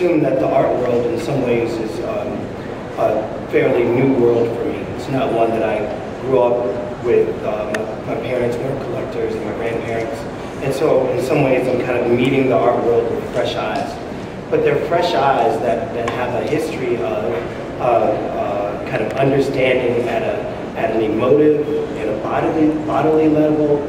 assume that the art world in some ways is a fairly new world for me. It's not one that I grew up with. My parents weren't collectors and my grandparents. And so in some ways I'm kind of meeting the art world with fresh eyes. But they're fresh eyes that have a history of kind of understanding at an emotive and a bodily level,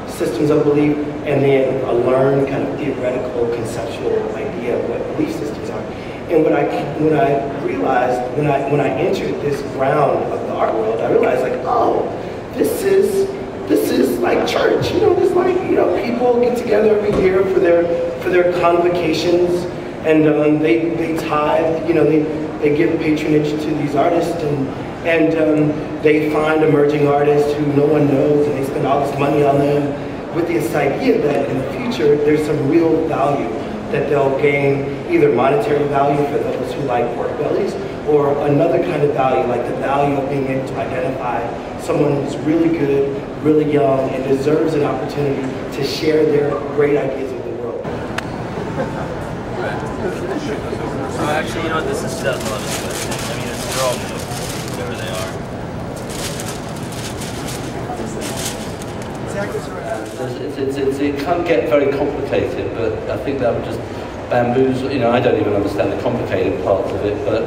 systems of belief, and then a learned kind of theoretical, conceptual idea of what belief systems are. And when I realized, when I entered this ground of the art world, I realized like, oh, this is like church. You know, this like, you know, people get together every year for their convocations, and they tithe. You know, they give patronage to these artists, and they find emerging artists who no one knows, and they spend all this money on them, with this idea that in the future there's some real value that they'll gain, either monetary value for those who like pork bellies, or another kind of value, like the value of being able to identify someone who's really good, really young, and deserves an opportunity to share their great ideas with the world. So actually, you know what, this is 2011. I mean, they're all new, whoever they are. It can get very complicated, but I think that would just bamboozle. You know, I don't even understand the complicated parts of it, but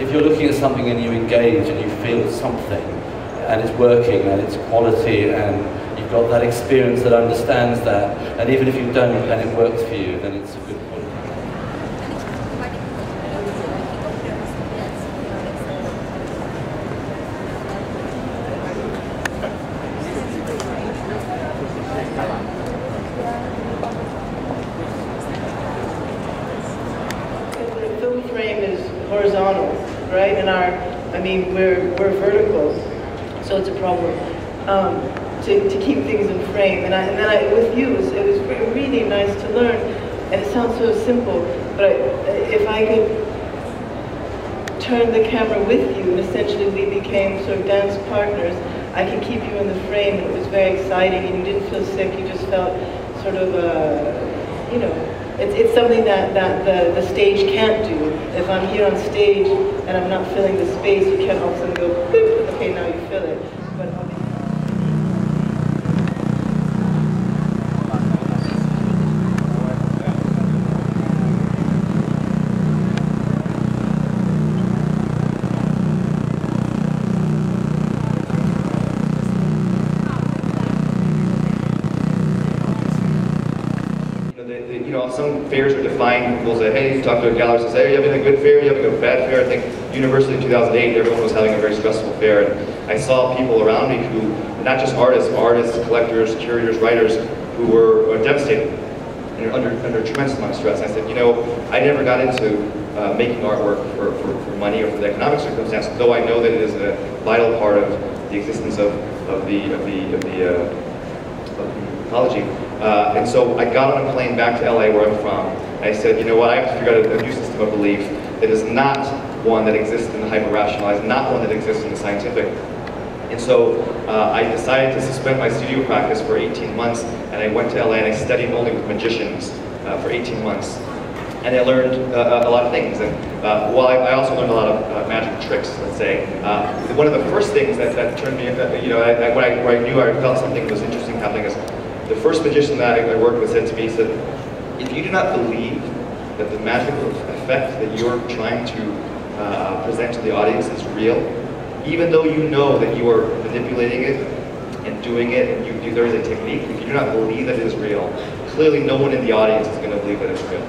if you're looking at something and you engage and you feel it's something, and it's working and it's quality, and you've got that experience that understands that, and even if you don't and it works for you, then it's a good quality. The film frame is horizontal, right? And we're vertical, so it's a problem to keep things in frame. And then with you, it was really nice to learn. And it sounds so simple, but if I could turn the camera with you, and essentially we became sort of dance partners, I could keep you in the frame, and it was very exciting, and you didn't feel sick, you just felt sort of, you know, it's something that the stage can't do. If I'm here on stage and I'm not filling the space, you can't all of a sudden go, boop, okay, now you fill it. But you know, some fairs are defined. People say, hey, you talk to a gallery, says, hey, are you having a good fair? Are you having a bad fair? I think university in 2008, everyone was having a very stressful fair. And I saw people around me who, not just artists, collectors, curators, writers, who were devastated and under a tremendous amount of stress. And I said, you know, I never got into making artwork for money or for the economic circumstance, though I know that it is a vital part of the existence of the ecology. And so I got on a plane back to LA, where I'm from, and I said, you know what, I have to figure out a new system of belief that is not one that exists in the hyper-rationalized, not one that exists in the scientific. And so I decided to suspend my studio practice for 18 months, and I went to LA and I studied only with magicians for 18 months. And I learned a lot of things, and well, I also learned a lot of magic tricks, let's say. One of the first things that turned me, you know, where I knew I felt something was interesting happening is, the first magician that I worked with said to me, he said, if you do not believe that the magical effect that you're trying to present to the audience is real, even though you know that you are manipulating it and doing it, and there is a technique, if you do not believe that it is real, clearly no one in the audience is going to believe that it's real.